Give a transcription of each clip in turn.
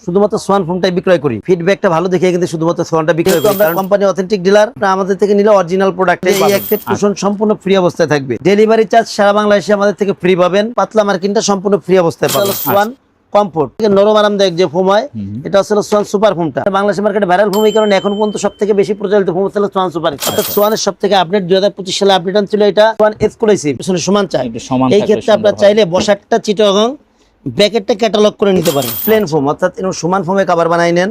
শুধুমাত্র সোয়ান ফোমটাই বিক্রয় করি। ফিডব্যাকটা ভালো দেখে কিন্তু শুধুমাত্র সোয়ানটা বিক্রয় করি। আমরা কোম্পানি অথেন্টিক ডিলার, আমাদের থেকে নিলে অরিজিনাল প্রোডাক্ট এই অ্যাকসেপ্ট কুশন সম্পূর্ণ ফ্রি অবস্থায় থাকবে। ডেলিভারি চার্জ সারা বাংলাদেশে আমাদের থেকে ফ্রি পাবেন। পাতলা মার্কিনটা সম্পূর্ণ ফ্রি অবস্থায় পাবেন। সোয়ান কমফোর্ট নরম আরামদায়ক যে ফোম হয়, এটা হচ্ছে সোয়ান সুপার ফোমটা। বাংলাদেশের মার্কেটে ভাইরাল ফোম এই কারণে এখন পর্যন্ত সবথেকে বেশি প্রচলিত ফোম হচ্ছে সোয়ান সুপার। অর্থাৎ সোয়ানের সবথেকে আপডেট 2025 সালে আপডেট ছিল এটা সোয়ান এক্সক্লুসিভ, পিছনে সমান চাই। এই ক্ষেত্রে আপনারা চাইলে বসারটা চিটাগং ব্র্যাকেটটা ক্যাটালগ করে নিতে পারেন। প্লেন ফোম অর্থাৎ সমান ফোমে কভার বানাই নেন,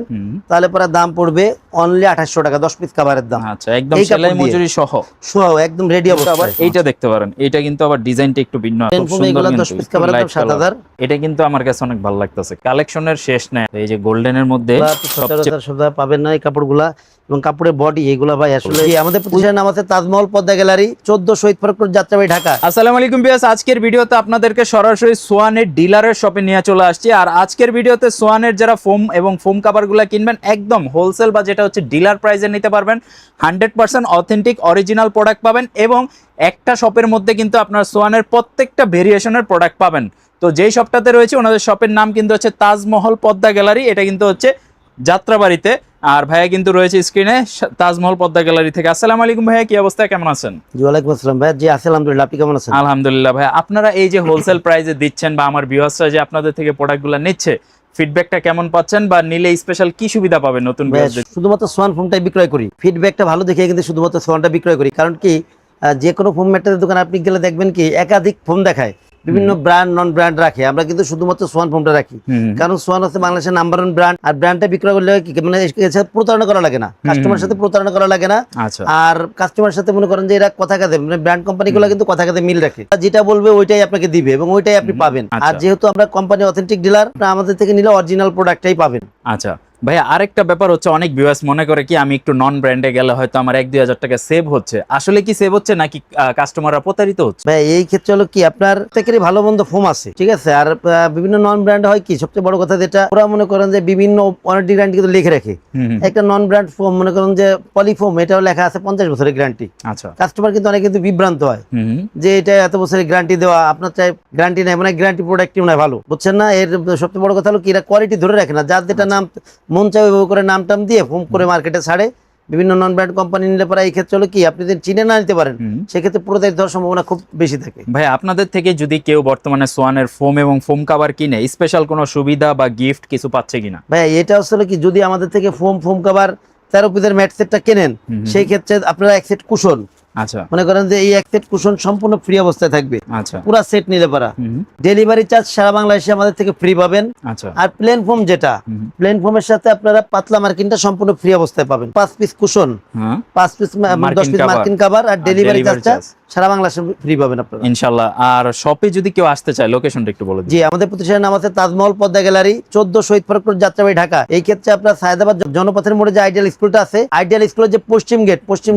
তাহলে পরে দাম পড়বে অনলি 2800 টাকা 10 পিস কভারের দাম। আচ্ছা, একদম সেলাই মজুরি সহ একদম রেডি অবস্থা। আবার এইটা দেখতে পারেন, এটা কিন্তু আবার ডিজাইনটা একটু ভিন্ন, খুব সুন্দর। 10 পিস কভারের দাম 7000। এটা কিন্তু আমার কাছে অনেক ভালো লাগতেছে, কালেকশনের শেষ নেই। এই যে গোল্ডেনের মধ্যে সবচেয়ে পাবেন না এই কাপড়গুলা এবং কাপড়ের বডি এগুলা ভাই আসলে আমাদের প্রতিষ্ঠানের নাম আছে তাজমহল পদ্মা গ্যালারি, 14 শহীদ ফারুক রোড, যাত্রাবাড়ি, ঢাকা। আসসালামু আলাইকুম ভিউয়ার্স, আজকের ভিডিওতে আপনাদেরকে সরাসরি সোয়ানের ডিলারের শপে নিয়ে চলে আসছি। আর আজকের ভিডিওতে সোয়ানের যারা ফোম এবং ফোম কাভারগুলো কিনবেন একদম হোলসেল বা যেটা হচ্ছে ডিলার প্রাইসে নিতে পারবেন। 100% অথেন্টিক অরিজিনাল প্রোডাক্ট পাবেন এবং একটা শপের মধ্যে কিন্তু আপনার সোয়ানের প্রত্যেকটা ভেরিয়েশনের প্রোডাক্ট পাবেন। তো যেই শপটাতে রয়েছে ওনাদের শপের নাম কিন্তু হচ্ছে তাজমহল পদ্মা গ্যালারি, এটা কিন্তু হচ্ছে যাত্রাবাড়িতে। আর ভাইয়া কিন্তু রয়েছে স্ক্রিনে তাজমহল পদ্মা গ্যালারি থেকে। আসসালামু আলাইকুম ভাইয়া, কি অবস্থা, কেমন আছেন? জি ওয়ালাইকুম আসসালাম ভাইয়া। জি আছি আলহামদুলিল্লাহ, আপনি কেমন আছেন? আলহামদুলিল্লাহ ভাইয়া। আপনারা এই যে হোলসেল প্রাইসে দিচ্ছেন বা আমার ভিউয়ার্সরা যে আপনাদের থেকে প্রোডাক্টগুলো নিচ্ছে, ফিডব্যাকটা কেমন পাচ্ছেন বা নিলে স্পেশাল কি সুবিধা পাবেন নতুন ভিউয়ারদের? শুধুমাত্র সোয়ান ফোমটাই বিক্রয় করি। ফিডব্যাকটা ভালো দেখে কিন্তু শুধুমাত্র সোয়ানটা বিক্রয় করি। কারণ কি, যে কোনো ফোম ম্যাটেরিয়ালের দোকানে আপনি গেলে দেখবেন কি একাধিক ফোম দেখায়, বিভিন্ন ব্র্যান্ড নন ব্র্যান্ড রাখে। আমরা কিন্তু শুধুমাত্র সোয়ান ফোমটা রাখি, কারণ সোয়ান হচ্ছে বাংলাদেশের নাম্বার 1 ব্র্যান্ড। আর ব্র্যান্ডটা বিক্রয় করলে মানে প্রতারণা করা লাগে না, কাস্টমারের সাথে প্রতারণা করা লাগে না। আর কাস্টমারের সাথে মনে করেন যে এরা কথা কাজে মানে ব্র্যান্ড কোম্পানিগুলো কিন্তু কথা কাজে মিল রাখে, যেটা বলবে ওইটাই আপনাকে দিবে এবং ওইটাই আপনি পাবেন। আর যেহেতু আমরা কোম্পানি অথেন্টিক ডিলার, আমাদের থেকে নিলে অরিজিনাল প্রোডাক্টটাই পাবেন। আচ্ছা ভাইয়া, আরেকটা ব্যাপার হচ্ছে অনেক ভিউয়ার্স মনে করে কি আমি একটু নন ব্র্যান্ডে গেলে হয়তো আমার 1-2 হাজার টাকা সেভ হচ্ছে। আসলে কি সেভ হচ্ছে নাকি কাস্টমাররা প্রতারিত হচ্ছে? ভাই এই ক্ষেত্রে হলো কি, আপনার প্রত্যেকেরই ভালো মন্দ ফোম আছে, ঠিক আছে। আর বিভিন্ন নন ব্র্যান্ড হয় কি, সবচেয়ে বড় কথা যেটা ওরা মনে করেন যে বিভিন্ন ওয়ারেন্টি গ্যারান্টি কিন্তু লিখে রাখে। একটা নন ব্র্যান্ড ফোম মনে করেন যে পলিফোম, এটাও লেখা আছে 50 বছরের গ্যারান্টি। আচ্ছা, কাস্টমার কিন্তু অনেক কিন্তু বিভ্রান্ত হয় যে এটা এত বছরের গ্যারান্টি দেওয়া, আপনার চাই গ্যারান্টি নেই, মানে গ্যারান্টি প্রোডাক্টই মনে হয় ভালো, বুঝছেন না। এর সবচেয়ে বড় কথা হলো কি, এরা কোয়ালিটি ধরে রাখে না। যার যেটা নাম মন চাই ওইভাবে করে নাম টাম দিয়ে ফোম করে মার্কেটে ছাড়ে। বিভিন্ন নন ব্র্যান্ড কোম্পানি নিলে পরে এই ক্ষেত্রে হলো কি, আপনি যদি চিনে না নিতে পারেন সেক্ষেত্রে প্রতারিত হওয়ার সম্ভাবনা খুব বেশি থাকে। ভাই আপনাদের থেকে যদি কেউ বর্তমানে সোয়ানের ফোম এবং ফোম কাভার কিনে স্পেশাল কোনো সুবিধা বা গিফট কিছু পাচ্ছে কিনা? ভাই এটা আসলে কি, যদি আমাদের থেকে ফোম কাভার 13 পিসের ম্যাট সেটটা কেনেন, সেই ক্ষেত্রে আপনারা এক সেট কুশন, আচ্ছা মনে করেন যে এই এক সেট কুশন সম্পূর্ণ ফ্রি অবস্থায় থাকবে। আচ্ছা, পুরো সেট নিলে পারা ডেলিভারি চার্জ সারা বাংলাদেশে আমাদের থেকে ফ্রি পাবেন। আচ্ছা, আর প্লেন ফোম যেটা, প্লেন ফোমের সাথে আপনারা পাতলা মার্কিনটা সম্পূর্ণ ফ্রি অবস্থায় পাবেন। 5 পিস কুশন, 5 পিস 10 পিস মার্কিন কভার আর ডেলিভারি চার্জটা সারা বাংলাদেশে ফ্রি পাবেন আপনারা ইনশাআল্লাহ। আর শপে যদি কেউ আসতে চায় লোকেশনটা একটু বলে দিন। জি, আমাদের প্রতিষ্ঠানের নাম আছে তাজমহল পদ্মা গ্যালারি, 14 শহীদ ফারুক রোড, যাত্রাবাড়ি, ঢাকা। এই ক্ষেত্রে আপনার সায়েদাবাদ জনপথের মোড়ে যে আইডিয়াল স্কুলটা আছে, আইডিয়াল স্কুলের যে পশ্চিম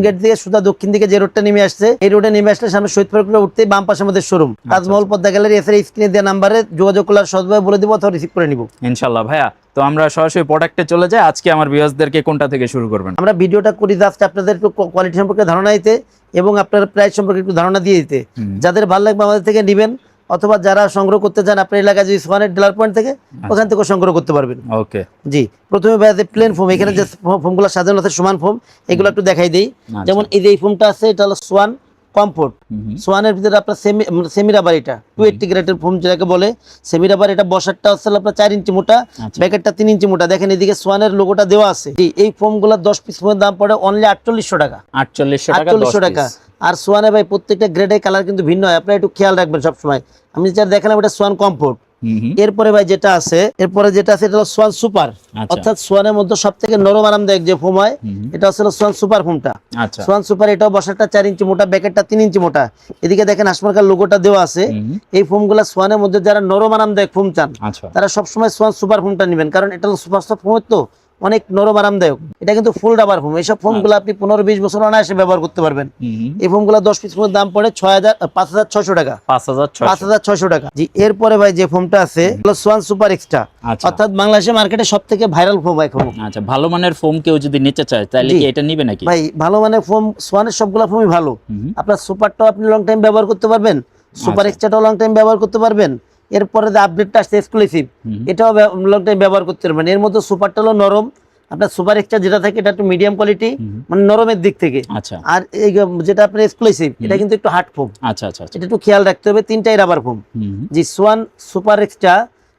গেট দিয়ে সোজা দক্ষিণ দিকে যে রোডটা নেমে আসছে, এই রোডে নেমে আসলে সামনে শহীদ ফারুক রোড উঠতেই বাম পাশে আমাদের শোরুম তাজমহল পদ্মা গ্যালারি। এছাড়া স্ক্রিনে দেওয়া নাম্বারে যোগাযোগ করলে সহজভাবে বলে দিব অথবা রিসিভ করে নিব ইনশাআল্লাহ। ভাইয়া তো আমরা সরাসরি প্রোডাক্টে চলে যাই। আজকে আমার ভিউয়ার্সদেরকে কোনটা থেকে শুরু করবেন? আমরা ভিডিওটা করি জাস্ট আপনাদের একটু কোয়ালিটি সম্পর্কে ধারণা দিতে এবং আপনার প্রাইস সম্পর্কে একটু ধারণা দিয়ে দিতে। যাদের ভালো লাগবে আমাদের থেকে নেবেন, অথবা যারা সংগ্রহ করতে চান আপনার এলাকায় যদি সোয়ানের ডিলার পয়েন্ট থেকে, ওখান থেকে সংগ্রহ করতে পারবেন। ওকে জি, প্রথমে ভাইয়া প্লেন ফোম, এখানে যে ফোমগুলো সাজানো আছে সমান ফোম, এগুলো একটু দেখাই দেই। যেমন এই যে এই ফোমটা আছে, এটা হলো সোয়ান কমফোর্ট। সোয়ানের ভিতরে আপনার সেমি রাবার, এটা 280 গ্রেডের ফোম যেটাকে বলে সেমি রাবার। এটা বসারটা হচ্ছে আপনার 4 ইঞ্চি মোটা, ব্যাকেটটা 3 ইঞ্চি মোটা। দেখেন এদিকে সোয়ানের লোগোটা দেওয়া আছে। এই ফোমগুলো 10 পিস ফোমের দাম পড়ে অনলি 4800 টাকা। 4800 টাকা। আর সোয়ানে ভাই প্রত্যেকটা গ্রেডের কালার কিন্তু ভিন্ন হয়, আপনারা একটু খেয়াল রাখবেন সবসময়। আমি যেটা দেখালাম এটা সোয়ান কমফোর্ট। এরপরে ভাই যেটা আছে, এটা হলো সোয়ান সুপার, অর্থাৎ সোয়ানের মধ্যে সবথেকে নরম আরামদায়ক যে ফোম হয়, এটা হচ্ছে সোয়ান সুপার ফোমটা। সোয়ান সুপার, এটাও বসারটা 4 ইঞ্চি মোটা, ব্যাকেটটা 3 ইঞ্চি মোটা। এদিকে দেখেন আসমার্কার লোগোটা দেওয়া আছে। এই ফোমগুলা সোয়ানের মধ্যে যারা নরম আরামদায়ক ফোম চান তারা সবসময় সোয়ান সুপার ফোমটা নেবেন, কারণ এটা হলো সুপার সফট ফোমের তো অনেক নরম আরামদায়ক। এটা কিন্তু ফুল রাবার ফোম। এইসব ফোমগুলো আপনি 15-20 বছর অনায়াসে ব্যবহার করতে পারবেন। এই ফোমগুলো 10 পিস ফোমের দাম পড়ে 5600 টাকা। 5600 টাকা। জি, এরপরে ভাই যে ফোমটা আছে হলো সোয়ান সুপার এক্সট্রা, অর্থাৎ বাংলাদেশের মার্কেটে সবথেকে ভাইরাল ফোম এখন। আচ্ছা, ভালো মানের ফোম কেউ যদি নিতে চায় তাহলে কি এটা নিবে নাকি? ভাই ভালো মানের ফোম, সোয়ানের সবগুলা ফোমই ভালো। আপনার সুপারটাও আপনি লং টাইম ব্যবহার করতে পারবেন, সুপার এক্সট্রাটাও লং টাইম ব্যবহার করতে পারবেন, এরপরে যে আপডেটটা আসছে এক্সক্লুসিভ, এটাও লং টাইম ব্যবহার করতে পারবেন। এর মধ্যে সুপারটা হলো নরম, আপনার সুপার এক্সট্রা যেটা থাকে এটা একটু মিডিয়াম কোয়ালিটি, মানে নরমের দিক থেকে। আচ্ছা আর এই যেটা আপনার এক্সক্লুসিভ, এটা কিন্তু একটু হার্ড ফোম। আচ্ছা আচ্ছা এটা একটু খেয়াল রাখতে হবে, তিনটাই রাবার ফোম। জি সোয়ান সুপার এক্সট্রা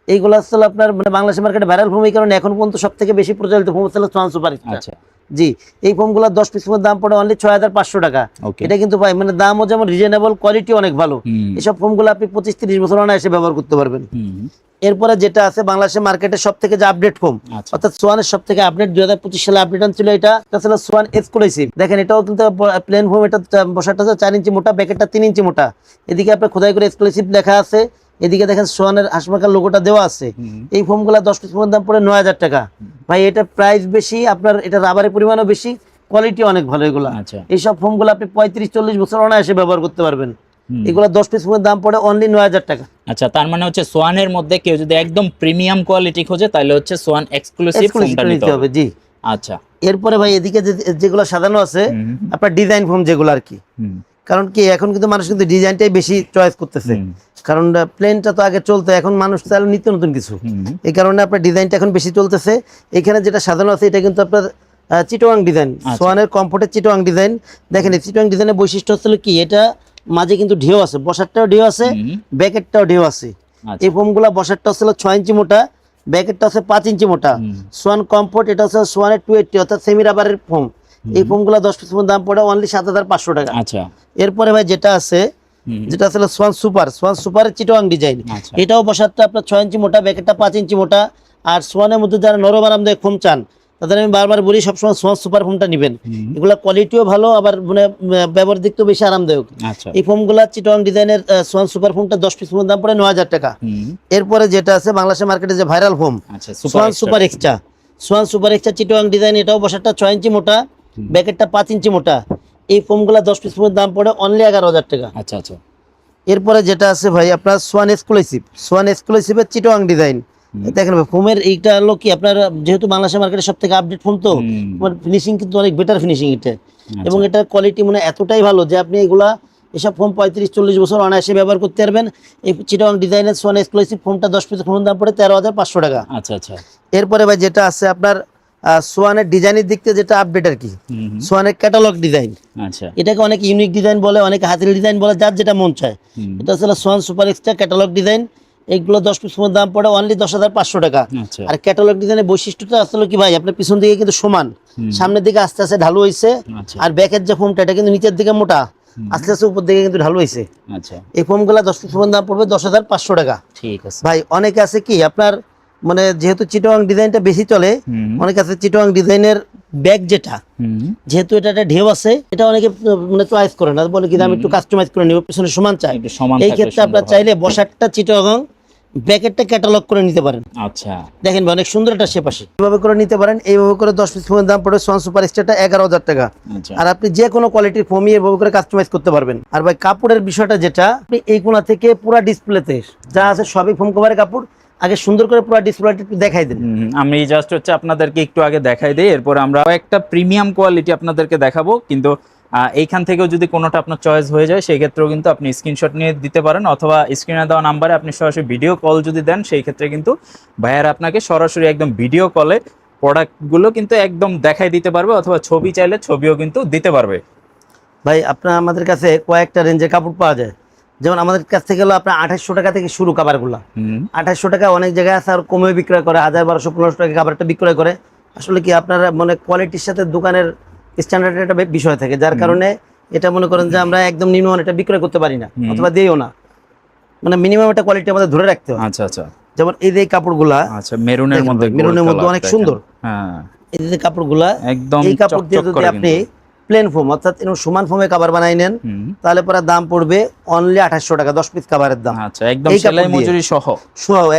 এইগুলো আসলে আপনার মানে বাংলাদেশের মার্কেটে ভাইরাল ফোম, এই কারণে এখন পর্যন্ত সব থেকে বেশি প্রচলিত ফোম হচ্ছে সোয়ান সুপার এক্সট্রা। আচ্ছা জি এই ফোমগুলো 10 পিস দাম পড়ে অনলি 6500 টাকা। ওকে এটা কিন্তু ভাই মানে দামও যেমন রিজনেবল, কোয়ালিটি অনেক ভালো। এসব ফোমগুলো আপনি 25-30 বছর অনায়াসে ব্যবহার করতে পারবেন। এরপরে যেটা আছে বাংলাদেশের মার্কেটে সব থেকে যে আপডেট ফোম, আচ্ছা অর্থাৎ সোয়ানের সব থেকে আপডেট 2025 সালে আপডেট ছিল, এটা ছিল সোয়ান এক্সক্লুসিভ। দেখেন এটাও কিন্তু প্লেন ফোম, এটা বসাটা 4 ইঞ্চি মোটা, ব্যাকেটটা 3 ইঞ্চি মোটা। এদিকে আপনার খোদাই করে এক্সক্লুসিভ লেখা আছে, এদিকে দেখেন সোয়ানের হাসমাকার লোগোটা দেওয়া আছে। এই ফোমগুলো 10 পিস ফোমের দাম পড়ে 9000 টাকা। ভাই এটা প্রাইস বেশি, আপনার এটা রাবারের পরিমাণও বেশি, কোয়ালিটি অনেক ভালো এগুলো। আচ্ছা এইসব ফোমগুলো আপনি 35-40 বছর অনায়াসে ব্যবহার করতে পারবেন। এগুলো 10 পিস ফোমের দাম পড়ে অনলি 9000 টাকা। আচ্ছা তার মানে হচ্ছে সোয়ানের মধ্যে কেউ যদি একদম প্রিমিয়াম কোয়ালিটি খোঁজে তাহলে হচ্ছে সোয়ান এক্সক্লুসিভ ফোমটা নিতে হবে। জি আচ্ছা এরপরে ভাই এদিকে যেগুলো সাজানো আছে আপনার ডিজাইন ফোম যেগুলো আর কি, কারণ কি এখন কিন্তু মানুষ কিন্তু ডিজাইনটাই বেশি চয়েস করতেছে, কারণ প্লেনটা তো আগে চলতো, এখন মানুষ চাইলে নিত্য নতুন কিছু, এই কারণে আপনার ডিজাইনটা এখন বেশি চলতেছে। এখানে যেটা সাজানো আছে এটা কিন্তু আপনার চিটোয়াং ডিজাইন, সোয়ানের কমফোর্টের চিটোয়াং ডিজাইন। দেখেন এই চিটোয়াং ডিজাইনের বৈশিষ্ট্য হচ্ছে কি, এটা মাঝে কিন্তু ঢেউ আছে, বসারটাও ঢেউ আছে, ব্যাকেটটাও ঢেউ আছে। এই ফোমগুলা বসারটা হচ্ছে 6 ইঞ্চি মোটা, ব্যাকেটটা হচ্ছে 5 ইঞ্চি মোটা। সোয়ান কমফোর্ট এটা হচ্ছে সোয়ানের 280 অর্থাৎ সেমি রাবারের ফোম। এই ফোমগুলো 10 পিস দাম পড়ে অনলি 7500 টাকা। আচ্ছা এরপরে ভাই যেটা আছে, যেটা আসলে সোয়ান সুপারের চিটোয়াং ডিজাইন, এটাও বসারটা আপনার 6 ইঞ্চি মোটা, ব্যাকেটটা 5 ইঞ্চি মোটা। আর সোয়ানের মধ্যে যারা নরম আরামদায়ক ফোম চান তাদের আমি বারবার বলি সবসময় সোয়ান সুপার ফোমটা নেবেন। এগুলা কোয়ালিটিও ভালো, আবার মানে ব্যবহার দিকতেও বেশি আরামদায়ক। এই ফোমগুলা চিটোয়াং ডিজাইনের সোয়ান সুপার ফোমটা 10 পিস দাম পড়ে 9000 টাকা। এরপরে যেটা আছে বাংলাদেশের মার্কেটে যে viral foam Swan super extra, Swan super extra চিটোয়াং ডিজাইন, এটাও বসারটা 6 ইঞ্চি মোটা, ব্যাকেটটা 5 ইঞ্চি মোটা। এই ফোমগুলা 10 পিস দাম পড়ে অনলি 11000 টাকা। আচ্ছা আচ্ছা এরপরে যেটা আছে ভাই আপনার সোয়ান এক্সক্লুসিভের চিটোয়াং ডিজাইন। দেখেন ফোমের এইটা হলো কি, আপনার যেহেতু বাংলাদেশের মার্কেটে সব থেকে আপডেট ফোম, তো ফিনিশিং কিন্তু অনেক বেটার ফিনিশিং এটা, এবং এটার কোয়ালিটি মানে এতটাই ভালো যে আপনি এগুলা এসব ফোম 35-40 বছর অনায়াসে ব্যবহার করতে পারবেন। এই চিটোয়াং ডিজাইনের সোয়ান এক্সক্লুসিভ ফোমটা 10 পিস ফোমের দাম পড়ে 13500 টাকা। আচ্ছা আচ্ছা এরপরে ভাই যেটা আছে আপনার সোয়ানের ডিজাইনের দিক থেকে যেটা আপডেট আর কি, সোয়ানের ক্যাটালগ ডিজাইন। আচ্ছা এটাকে অনেক ইউনিক ডিজাইন বলে, অনেক হাতির ডিজাইন বলে, যার যেটা মন চায়। এটা হচ্ছে Schwann super extra catalogue design. এইগুলো 10 পিস দাম পড়ে অনলি 10500 টাকা। আর ক্যাটালগ ডিজাইনের বৈশিষ্ট্যটা আসলে কি ভাই, আপনার পিছন দিকে কিন্তু সমান, সামনের দিকে আস্তে আস্তে ঢালু হয়েছে, আর ব্যাকের যে ফোমটা এটা কিন্তু নিচের দিকে মোটা, আস্তে আস্তে উপর দিকে কিন্তু ঢালু হয়েছে। আচ্ছা এই ফোমগুলা 10 পিস দাম পড়বে 10500 টাকা। ঠিক আছে ভাই অনেকে আছে কি আপনার মানে যেহেতু চিটোয়াং ডিজাইনটা বেশি চলে, অনেক আছে চিটোয়াং ডিজাইনের ব্যাগ যেটা, যেহেতু এটা একটা ঢেউ আছে, এটা অনেকে মানে চয়েস করে না, বলে কি আমি একটু কাস্টমাইজ করে নিব, পিছনে সমান চাই। এই ক্ষেত্রে আপনার চাইলে বসারটা চিটোয়াং, ব্যাকেটটা ক্যাটালগ করে নিতে পারেন। আচ্ছা দেখেন ভাই অনেক সুন্দর একটা শেপ আসে, এইভাবে করে নিতে পারেন। এইভাবে করে 10 পিস ফোমের দাম পড়ে সোয়ান সুপার এক্সট্রাটা 11000 টাকা। আর আপনি যে কোনো কোয়ালিটির ফোমই এভাবে করে কাস্টমাইজ করতে পারবেন। আর ভাই কাপড়ের বিষয়টা যেটা, আপনি এই কোণা থেকে পুরো ডিসপ্লেতে যা আছে সবই ফোম কভারের কাপড়। আগে সুন্দর করে পুরো ডিসপ্লেটা একটু দেখাই দেন। আমি জাস্ট হচ্ছে আপনাদেরকে একটু আগে দেখাই দেই, এরপর আমরা একটা প্রিমিয়াম কোয়ালিটি আপনাদেরকে দেখাবো। কিন্তু এইখান থেকেও যদি কোনোটা আপনার চয়েস হয়ে যায় সেই ক্ষেত্রেও কিন্তু আপনি স্ক্রিনশট নিয়ে দিতে পারেন, অথবা স্ক্রিনে দেওয়া নাম্বারে আপনি সরাসরি ভিডিও কল যদি দেন সেই ক্ষেত্রে কিন্তু ভাইয়ারা আপনাকে সরাসরি একদম ভিডিও কলে প্রোডাক্টগুলো কিন্তু একদম দেখাই দিতে পারবে, অথবা ছবি চাইলে ছবিও কিন্তু দিতে পারবে। ভাই আপনার আমাদের কাছে কয়েকটা রেঞ্জের কাপড় পাওয়া যায়, যেমন আমাদের কাছ থেকে হলো আপনার 2800 টাকা থেকে শুরু কাভারগুলো। 2800 টাকা অনেক জায়গায় আছে আর কমে বিক্রয় করে, 1000, 1200, 1500 টাকা কাভারটা বিক্রয় করে। আসলে কি আপনার মানে কোয়ালিটির সাথে দোকানের স্ট্যান্ডার্ডের একটা বিষয় থাকে, যার কারণে এটা মনে করেন যে আমরা একদম নিম্নমান এটা বিক্রয় করতে পারি না, অথবা দিইও না, মানে মিনিমাম একটা কোয়ালিটি আমাদের ধরে রাখতে হয়। আচ্ছা আচ্ছা যেমন এই যে কাপড়গুলা, আচ্ছা মেরুনের মধ্যে অনেক সুন্দর। হ্যাঁ এই যে কাপড়গুলা, একদম এই কাপড় দিয়ে যদি আপনি প্লেন ফোম অর্থাৎ সমান ফোমে কভার বানাই নেন, তাহলে পরে দাম পড়বে অনলি 2800 টাকা 10 পিস কভারের দাম। আচ্ছা একদম সেলাই মজুরি সহ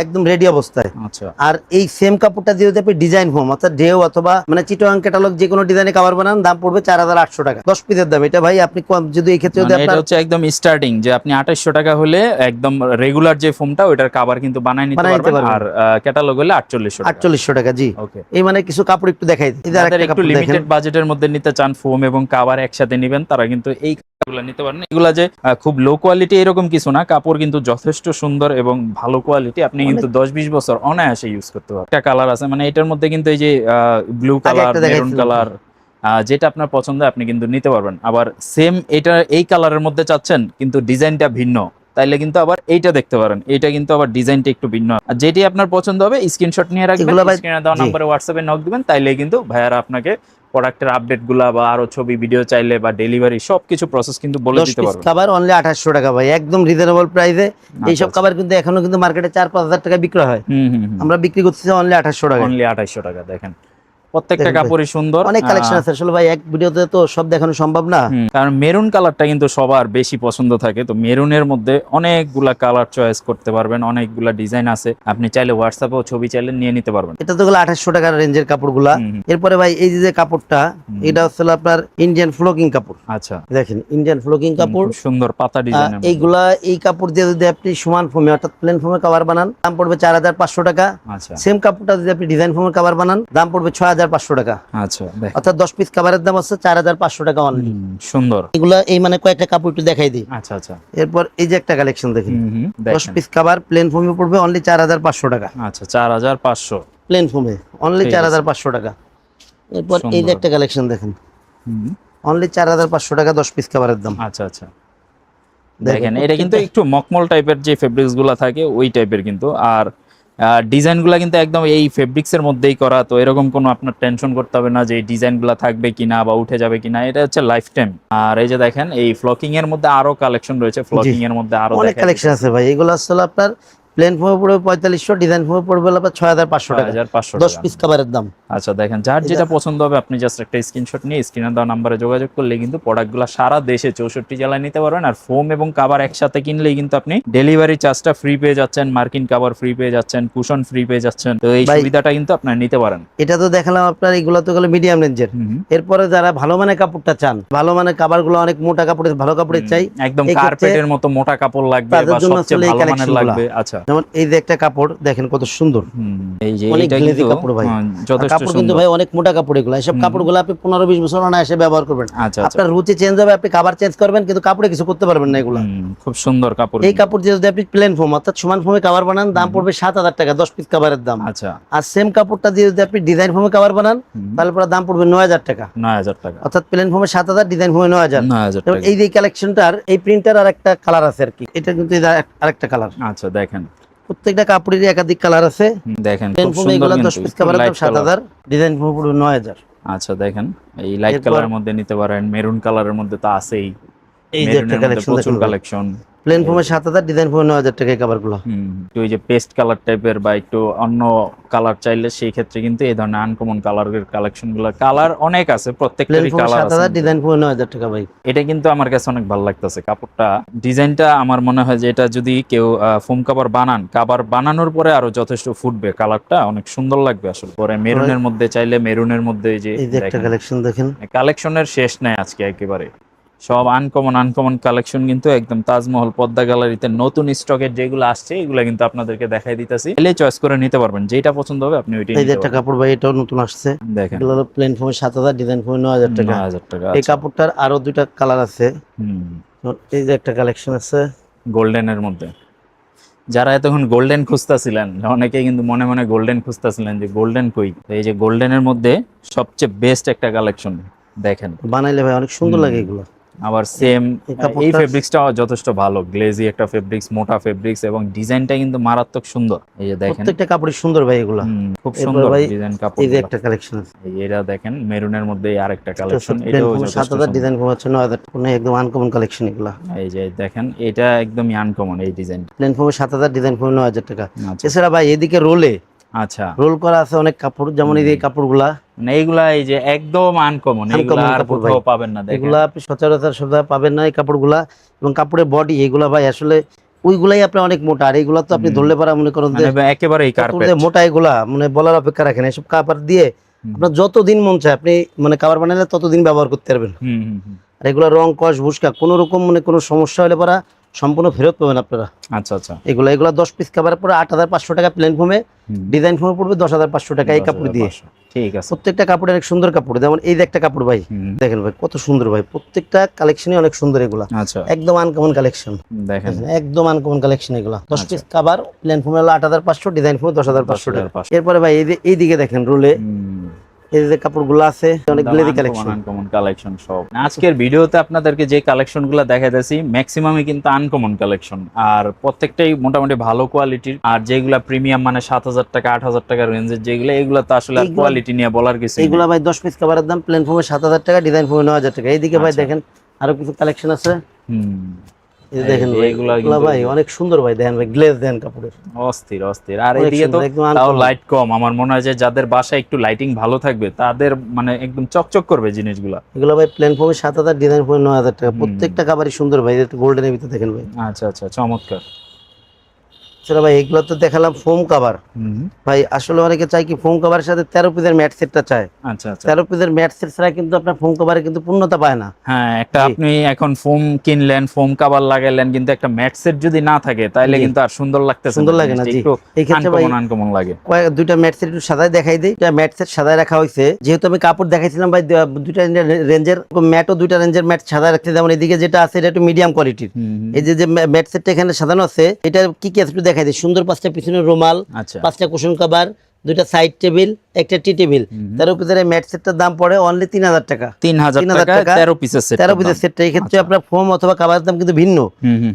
একদম রেডি অবস্থায়। আচ্ছা আর এই সেম কাপড়টা দিয়ে যদি আপনি ডিজাইন ফোম অর্থাৎ ঢেউ অথবা মানে চিটোয়াং ক্যাটালগ যে কোনো ডিজাইনে কভার বানান, দাম পড়বে 4800 টাকা 10 পিসের দাম। এটা ভাই আপনি যদি এই ক্ষেত্রে যদি আপনার হচ্ছে একদম স্টার্টিং যে আপনি 2800 টাকা হলে একদম রেগুলার যে ফোমটা ওইটার কভার কিন্তু বানাই নিতে পারবেন, আর ক্যাটালগ হলে 4800 টাকা। জি। ওকে, এই মানে কিছু কাপড় একটু দেখাই দিই। যারা একটু লিমিটেড বাজেটের মধ্যে নিতে চান ফোম এবং কাভার একসাথে নেবেন তারা কিন্তু এই কাপড়গুলো নিতে পারেন। এগুলা যে খুব লো কোয়ালিটি এরকম কিছু না, কাপড় কিন্তু যথেষ্ট সুন্দর এবং ভালো কোয়ালিটি, আপনি কিন্তু 10-20 বছর অনায়াসে ইউজ করতে পারবেন। একটা কালার আছে, মানে এটার মধ্যে কিন্তু এই যে ব্লু কালার, মেরুন কালার, যেটা আপনার পছন্দ আপনি কিন্তু নিতে পারবেন। আবার সেম এটা এই কালারের মধ্যে চাচ্ছেন কিন্তু ডিজাইনটা ভিন্ন, তাইলে কিন্তু আবার এইটা দেখতে পারেন, এটা কিন্তু আবার ডিজাইনটা একটু ভিন্ন। আর যেটি আপনার পছন্দ হবে স্ক্রিনশট নিয়ে রাখবেন, স্ক্রিনে দেওয়া নম্বরে হোয়াটসঅ্যাপে নক দিবেন, তাইলে কিন্তু ভাইয়ারা আপনাকে প্রোডাক্টের আপডেট গুলা বা আরো ছবি ভিডিও চাইলে বা ডেলিভারি সবকিছু প্রসেস কিন্তু বলে দিতে পারবেন। খাবার অনলি 2800 টাকা ভাই, একদম রিজনেবল প্রাইসে। এইসব খাবার কিন্তু এখনো কিন্তু মার্কেটে 4-5 হাজার টাকা বিক্রি হয়, আমরা বিক্রি করতেছি অনলি 2800 টাকা। অনলি 2800 টাকা। দেখেন প্রত্যেকটা কাপড়ই সুন্দর, অনেক কালেকশন আছে আসলে ভাই, এক ভিডিওতে তো সব দেখানো সম্ভব না। কারণ মেরুন কালারটা কিন্তু সবার বেশি পছন্দ থাকে, তো মেরুনের মধ্যে অনেকগুলা কালার চয়েস করতে পারবেন, অনেকগুলা ডিজাইন আছে, আপনি চাইলে হোয়াটসঅ্যাপেও ছবি চাইলে নিয়ে নিতে পারবেন। এটা তো হলো 2800 টাকার রেঞ্জের কাপড়গুলা। এরপরে ভাই এই যে কাপড়টা, এটা হচ্ছে আপনার ইন্ডিয়ান ফ্লোকিং কাপড়। আচ্ছা দেখেন ইন্ডিয়ান ফ্লোকিং কাপড়, সুন্দর পাতা ডিজাইন। এইগুলা এই কাপড় দিয়ে যদি আপনি সমান ফোমে অর্থাৎ প্লেন ফোমে কভার বানান, দাম পড়বে 4500 টাকা। আচ্ছা সেম কাপড়টা যদি আপনি ডিজাইন ফোমে কভার বানান, দাম পড়বে 6500 টাকা। আচ্ছা অর্থাৎ 10 পিস কভারের দাম হচ্ছে 4500 টাকা অনলি। সুন্দর এগুলা এই মানে কয়েকটা কাপড় একটু দেখাই দিই। আচ্ছা আচ্ছা। এরপর এই যে একটা কালেকশন দেখেন, 10 পিস কভার প্লেন ফোমে পড়বে অনলি 4500 টাকা। আচ্ছা 4500 প্লেন ফোমে অনলি 4500 টাকা। এরপর এই যে একটা কালেকশন দেখেন, অনলি 4500 টাকা 10 পিস কভারের দাম। আচ্ছা আচ্ছা। দেখেন এটা কিন্তু একটু মকমল টাইপের যে ফেব্রিক্স গুলা থাকে ওই টাইপের কিন্তু, আর ডিজাইন গুলা কিন্তু একদম এই ফেব্রিক্স এর মধ্যেই করা, তো এরকম কোনো আপনার টেনশন করতে হবে না যে এই ডিজাইন গুলা থাকবে কিনা বা উঠে যাবে কিনা, এটা হচ্ছে লাইফ টাইম। আর এই যে দেখেন এই ফ্লকিং এর মধ্যে আরো কালেকশন রয়েছে, ফ্লকিং এর মধ্যে আরো অনেক কালেকশন আছে ভাই। এগুলো আসলে আপনার প্লেন ফোমে পড়বে 4500, ডিজাইন ফোমে পড়বে আপনার 6500 টাকা, 10 পিস কভারের দাম। আচ্ছা দেখেন যার যেটা পছন্দ হবে আপনি জাস্ট একটা স্ক্রিনশট নিয়ে স্ক্রিনে দেওয়া নম্বরে যোগাযোগ করলে কিন্তু প্রোডাক্টগুলো সারা দেশে 64 জেলায় নিতে পারবেন। আর ফোম এবং কভার একসাথে কিনলেই কিন্তু আপনি ডেলিভারি চার্জটা ফ্রি পেয়ে যাচ্ছেন, মার্কিন কভার ফ্রি পেয়ে যাচ্ছেন, কুশন ফ্রি পেয়ে যাচ্ছেন, তো এই সুবিধাটা কিন্তু আপনারা নিতে পারেন। এটা তো দেখালাম আপনার, এগুলো তো গেল মিডিয়াম রেঞ্জের। এরপরে যারা ভালো মানের কাপড়টা চান, ভালো মানের কভারগুলো অনেক মোটা কাপড়ের, ভালো কাপড়ের চাই, একদম কার্পেটের মতো মোটা কাপড় লাগবে বা সবচেয়ে ভালো মানের লাগবে। আচ্ছা যেমন এই যে একটা কাপড় দেখেন কত সুন্দর, এই যে অনেক এটা গ্লেজি কিন্তু কাপড় ভাই, যথেষ্ট কাপড় কিন্তু সুন্দর ভাই অনেক মোটা কাপড়। এগুলো এইসব কাপড়গুলো আপনি 15-20 বছর অনায়াসে ব্যবহার করবেন। আচ্ছা আপনার রুচি চেঞ্জ হবে, আপনি কভার চেঞ্জ করবেন কিন্তু কাপড়ে কিছু করতে পারবেন না। এগুলো খুব সুন্দর কাপড়। এই কাপড় দিয়ে যদি আপনি প্লেন ফোম অর্থাৎ সমান ফোমে কভার বানান, দাম পড়বে 7000 টাকা 10 পিস কভারের দাম। আচ্ছা। আর সেম কাপড়টা দিয়ে যদি আপনি ডিজাইন ফোমে কভার বানান, তাহলে পরে দাম পড়বে 9000 টাকা। 9000 টাকা, অর্থাৎ প্লেন ফোমে 7000, ডিজাইন ফোমে 9000। 9000 টাকা। এই যে কালেকশনটার এই প্রিন্টার আর একটা কালার আছে আর কি, এটা কিন্তু আরেকটা কালার। আচ্ছা দেখেন প্রত্যেকটা কাপড়েরই একাধিক কালার আছে। দেখেন প্লেন খুব ফোমে সুন্দর এগুলো 10 কিন্তু পিস কভারের দাম 7000, ডিজাইন ফোমে পড়বে 9000। আচ্ছা দেখেন এই লাইট কালারের মধ্যে নিতে পারেন, মেরুন কালারের মধ্যে তো আছেই, এই যে একটা কালেকশন প্রচুর কালেকশন। প্লেন ফোমে 7000, ডিজাইন ফোমে 9000 টাকা এই কভারগুলো। তো এই যে পেস্ট কালার টাইপের বা একটু অন্য কালার চাইলে সেই ক্ষেত্রে কিন্তু এই ধরনের আনকমন কালারের কালেকশনগুলো, কালার অনেক আছে, প্রত্যেকটারই কালার আছে। 7000, ডিজাইন ফোমে 9000 টাকা ভাই। এটা কিন্তু আমার কাছে অনেক ভালো লাগতেছে কাপড়টা, ডিজাইনটা আমার মনে হয় যে এটা যদি কেউ ফোম কভার বানান, কভার বানানোর পরে আরো যথেষ্ট ফুটবে, কালারটা অনেক সুন্দর লাগবে আসলে। পরে মেরুনের মধ্যে চাইলে মেরুনের মধ্যে এই যে একটা কালেকশন দেখেন, কালেকশনের শেষ নাই আজকে, একেবারে সব আনকমন কালেকশন কিন্তু একদম তাজমহল পদ্মা গ্যালারিতে নতুন স্টকের যেগুলো আসছে এগুলো কিন্তু আপনাদেরকে দেখাই দিতেছি, এলে চয়েস করে নিতে পারবেন, যেটা পছন্দ হবে আপনি ওইটাই এই যে নিতে একটা পারবেন। কাপড় ভাই, এটাও নতুন আসছে, দেখেন এগুলো হলো প্লেন ফোমে 7000, ডিজাইন ফোমে 9000 টাকা। 9000 টাকা। এই কাপড়টার আরো দুইটা কালার আছে। এই যে একটা কালেকশন আছে গোল্ডেনের মধ্যে, যারা এতক্ষণ গোল্ডেন খুঁজতেছিলেন, অনেকেই কিন্তু মনে মনে গোল্ডেন খুঁজতেছিলেন যে গোল্ডেন কই, এই যে গোল্ডেনের মধ্যে সবচেয়ে বেস্ট একটা কালেকশন দেখেন, বানাইলে ভাই অনেক সুন্দর লাগে এগুলো। আবার সেম এই ফেব্রিক্সটাও যথেষ্ট ভালো, গ্লেজি একটা ফেব্রিক্স, মোটা ফেব্রিক্স এবং ডিজাইনটা কিন্তু মারাত্মক সুন্দর। এই যে দেখেন প্রত্যেকটা কাপড়ই সুন্দর ভাই এগুলো, খুব সুন্দর ডিজাইন কাপড়। এই যে একটা কালেকশন আছে, এরা দেখেন মেরুনের মধ্যে আরেকটা কালেকশন, এটাও 7000, ডিজাইন ফোমে 9000 টাকা, একদম আনকমন কালেকশন এগুলো। এই যে দেখেন এটা একদমই আনকমন এই ডিজাইন, প্লেন ফোমে 7000, ডিজাইন ফোমে 9000 টাকা। এছাড়া ভাই এদিকে রোলে, আচ্ছা রোল করা আছে অনেক কাপড়, যেমন এই যে কাপড়গুলা, মানে এইগুলা এই যে একদম আনকমন, এগুলা আর কোথাও পাবেন না, দেখেন এগুলা আপনি সচরাচর সব পাবেন না এই কাপড়গুলা। এবং কাপড়ের বডি এগুলা ভাই আসলে ওইগুলাই আপনার অনেক মোটা, আর এইগুলা তো আপনি ধরলে পারা মনে করেন যে একেবারে কার্পেট মোটা, এগুলা মানে বলার অপেক্ষা রাখেন। এসব কাপড় দিয়ে আপনার যতদিন মন চায় আপনি মানে কাপড় বানালে ততদিন ব্যবহার করতে পারবেন। আর এগুলা রং কস ভুসকা কোনো রকম মানে কোনো সমস্যা হলে পারা সম্পূর্ণ ফেরত পাবেন আপনারা। আচ্ছা আচ্ছা। এগুলা 10 পিস কাপড়ের পরে 8500 টাকা প্লেন ফোমে, ডিজাইন ফোমে পড়বে 10500 টাকা এই কাপড় দিয়ে। ঠিক আছে। প্রত্যেকটা কাপড় অনেক সুন্দর কাপড়, যেমন এই যে একটা কাপড় ভাই, দেখেন ভাই কত সুন্দর ভাই, প্রত্যেকটা কালেকশনই অনেক সুন্দর এগুলা, আচ্ছা একদম আনকমন কালেকশন, দেখেন একদম আনকমন কালেকশন এগুলা। 10 পিস কভার, প্লেন ফোমে হলো 8500, ডিজাইন ফোমে 10500 টাকা। 10,500 এরপরে ভাই এই যে এইদিকে দেখেন রোলে এই যে কাপড়গুলো আছে, অনেক গ্লেজি কালেকশন, আনকমন কালেকশন সব। আজকের ভিডিওতে আপনাদেরকে যে কালেকশনগুলো দেখাইতেছি ম্যাক্সিমামই কিন্তু আনকমন কালেকশন, আর প্রত্যেকটাই মোটামুটি ভালো কোয়ালিটির। আর যেগুলা প্রিমিয়াম মানে 7000 টাকা 8000 টাকা রেঞ্জের যেগুলো, এগুলো তো আসলে কোয়ালিটি নিয়ে বলার কিছু নেই। এইগুলা ভাই 10 পিস কভারের দাম প্লেন ফোমে 7000 টাকা, ডিজাইন ফোমে 9000 টাকা। এইদিকে ভাই দেখেন আরো কিছু কালেকশন আছে, এই যে দেখেন ভাই, এগুলা ভাই অনেক সুন্দর ভাই, দেখেন ভাই গ্লেজ দেন কাপড়ের, অস্থির অস্থির। আর এইদিকে তো তাও লাইট কম, আমার মনে হয় যে যাদের বাসায় একটু লাইটিং ভালো থাকবে তাদের মানে একদম চকচক করবে জিনিসগুলো। এগুলো ভাই প্লেন ফোমে 7000, ডিজাইন ফোমে 9000 টাকা। প্রত্যেকটা কাভারই সুন্দর ভাই, একটু গোল্ডেনের ভিতরে দেখেন ভাই। আচ্ছা আচ্ছা, চমৎকার। সেটা ভাই এগুলো তো দেখালাম ফোম কভার, ভাই আসলে অনেকে চাই কি ফোম কভারের সাথে 13 পিসের ম্যাট সেটটা চায়। আচ্ছা আচ্ছা, 13 পিসের ম্যাট সেট ছাড়া কিন্তু আপনার ফোম কভারে কিন্তু পূর্ণতা পায় না। হ্যাঁ, একটা আপনি এখন ফোম কিনলেন, ফোম কভার লাগাইলেন, কিন্তু একটা ম্যাট সেট যদি না থাকে তাহলে কিন্তু আর সুন্দর লাগতেছে, সুন্দর লাগে না। জি, এই ক্ষেত্রে ভাই আনকমন লাগে। দুইটা ম্যাট সেট একটু সাদায় দেখাই দেই। এটা ম্যাট সেট সাদায় রাখা হয়েছে, যেহেতু আমি কাপড় দেখাইছিলাম ভাই দুইটা রেঞ্জের ম্যাটও, দুইটা রেঞ্জের ম্যাট সাদা রাখতে। যেমন এদিকে যেটা আছে এটা একটু মিডিয়াম কোয়ালিটির, এই যে ম্যাট সেটটা এখানে সাজানো আছে, এটা কি কি আছে একটু দেখাই দিই। সুন্দর 5টা পিছনে রুমাল, 5টা কুশন কভার, 2টা সাইড টেবিল, একটা টি টেবিল। 13 পিসের ম্যাট সেটটার দাম পড়ে অনলি 3000 টাকা। 3000 টাকা 13 পিসের সেট। 13 পিসের সেটটা এই ক্ষেত্রে আপনার ফোম অথবা কভারের দাম কিন্তু ভিন্ন।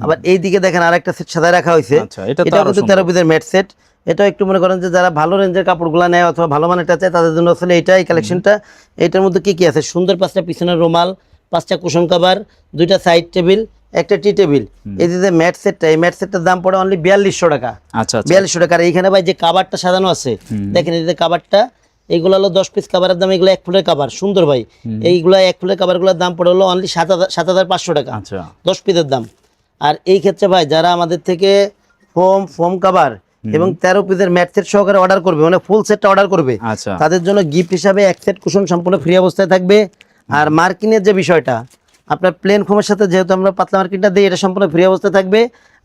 আবার এইদিকে দেখেন আরেকটা সেট সাদা রাখা হয়েছে, এটা কিন্তু 13 পিসের ম্যাট সেট। এটা একটু মনে করেন যে যারা ভালো রেঞ্জের কাপড়গুলো নেয় অথবা ভালো মানেরটা চায় তাদের জন্য আসলে এই কালেকশনটা। এটার মধ্যে কি কি আছে? সুন্দর 5টা পিছনের রুমাল, 5টা কুশন কভার, 2টা সাইড টেবিল, একটা টি টেবিল। এই যে ম্যাট সেটটা, এই ম্যাট সেটটার দাম পড়ে অনলি 4200 টাকা। আচ্ছা 4200 টাকা। আর এইখানে ভাই যে কাভারটা সাজানো আছে দেখেন, এই যে কাভারটা, এইগুলো হলো 10 পিস কাভারের দাম, এগুলো 1 ফুলের কাভার সুন্দর ভাই। এইগুলা 1 ফুলের কাভারগুলোর দাম পড়ে হলো অনলি 7500 টাকা, 10 পিসের দাম। আর এই ক্ষেত্রে ভাই যারা আমাদের থেকে ফোম কাভার এবং 13 পিসের ম্যাট সেট সহকারে অর্ডার করবে, মানে ফুল সেটটা অর্ডার করবে, তাদের জন্য গিফট হিসাবে 1 সেট কুশন সম্পূর্ণ ফ্রি অবস্থায় থাকবে। আর মার্কিনের যে বিষয়টা, আপনার প্লেন ফোমের সাথে যেহেতু আমরা পাতলা মার্কিনটা দিই, এটা সম্পূর্ণ ফ্রি অবস্থায় থাকবে।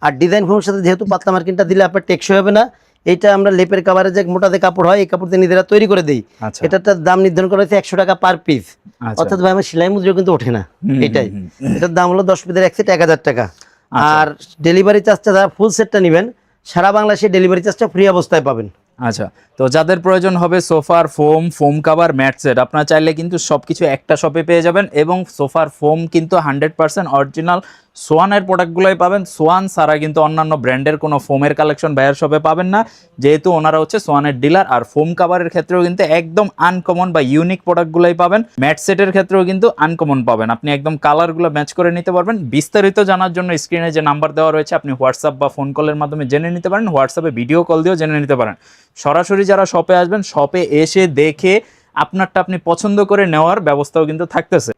আর ডিজাইন ফোমের সাথে যেহেতু পাতলা মার্কিনটা দিলে আপনার টেকসই হবে না, এইটা আমরা লেপের কাভারে যে মোটাতে কাপড় হয়, এই কাপড় দিয়ে নিজেরা তৈরি করে দিই। এটার দাম নির্ধারণ করা হয়েছে 100 টাকা পার পিস, অর্থাৎ ভাই আমার সেলাই মজুরি কিন্তু ওঠে না। এটাই, এটার দাম হলো 10 পিসের 1 সেট 1000 টাকা। আর ডেলিভারি চার্জটা যারা ফুল সেটটা নেবেন, সারা বাংলাদেশে ডেলিভারি চার্জটা ফ্রি অবস্থায় পাবেন। আচ্ছা, তো যাদের প্রয়োজন হবে সোফার ফোম কভার ম্যাট সেট, আপনারা চাইলে কিন্তু সবকিছু একটা শপে পেয়ে যাবেন। এবং সোফার ফোম কিন্তু 100% অরিজিনাল সোয়ানের প্রোডাক্টগুলোই পাবেন। সোয়ান ছাড়া কিন্তু অন্যান্য ব্র্যান্ডের কোনো ফোমের কালেকশন বাইরের শপে পাবেন না, যেহেতু ওনারা হচ্ছে সোয়ানের ডিলার। আর ফোম কাভারের ক্ষেত্রেও কিন্তু একদম আনকমন বা ইউনিক প্রোডাক্টগুলোই পাবেন। ম্যাট সেটের ক্ষেত্রেও কিন্তু আনকমন পাবেন, আপনি একদম কালারগুলো ম্যাচ করে নিতে পারবেন। বিস্তারিত জানার জন্য স্ক্রিনে যে নাম্বার দেওয়া রয়েছে, আপনি হোয়াটসঅ্যাপ বা ফোন কলের মাধ্যমে জেনে নিতে পারেন, হোয়াটসঅ্যাপে ভিডিও কল দিয়েও জেনে নিতে পারেন। সরাসরি যারা শপে আসবেন, শপে এসে দেখে আপনারটা আপনি পছন্দ করে নেওয়ার ব্যবস্থাও কিন্তু থাকতেছে।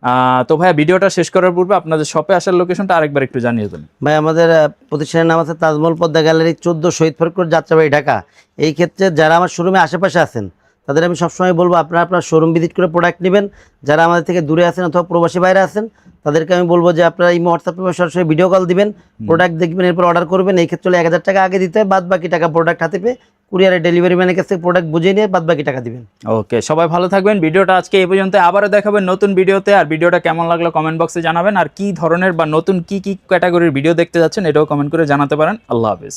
তো ভাইয়া, ভিডিওটা শেষ করার পূর্বে আপনাদের শপে আসার লোকেশনটা আরেকবার একটু জানিয়ে দেন। ভাই আমাদের প্রতিষ্ঠানের নাম আছে তাজমহল পদ্মা গ্যালারি, 14 শহীদ ফরিদপুর, যাত্রাবাড়ি, ঢাকা। এই ক্ষেত্রে যারা আমার শোরুমে আশেপাশে আছেন তাদের আমি সবসময় বলবো আপনারা আপনার শোরুম ভিজিট করে প্রোডাক্ট নেবেন। যারা আমাদের থেকে দূরে আছেন অথবা প্রবাসী বাইরে আছেন, তাদেরকে আমি বলবো যে আপনারা এই হোয়াটসঅ্যাপে সরাসরি ভিডিও কল দিবেন, প্রোডাক্ট দেখবেন, এরপর অর্ডার করবেন। এই ক্ষেত্রে 1000 টাকা আগে দিতে হয়, বাদ বাকি টাকা প্রোডাক্ট হাতে পেয়ে কুরিয়ারে ডেলিভারি ম্যানের কাছে প্রোডাক্ট বুঝিয়ে নিয়ে বাদ বাকি টাকা দিবেন। ওকে, সবাই ভালো থাকবেন। ভিডিওটা আজকে এই পর্যন্ত, আবারও দেখাবেন নতুন ভিডিওতে। আর ভিডিওটা কেমন লাগলো কমেন্ট বক্সে জানাবেন। আর কি ধরনের বা নতুন কি ক্যাটাগরির ভিডিও দেখতে যাচ্ছেন এটাও কমেন্ট করে জানাতে পারেন। আল্লাহ হাফেজ।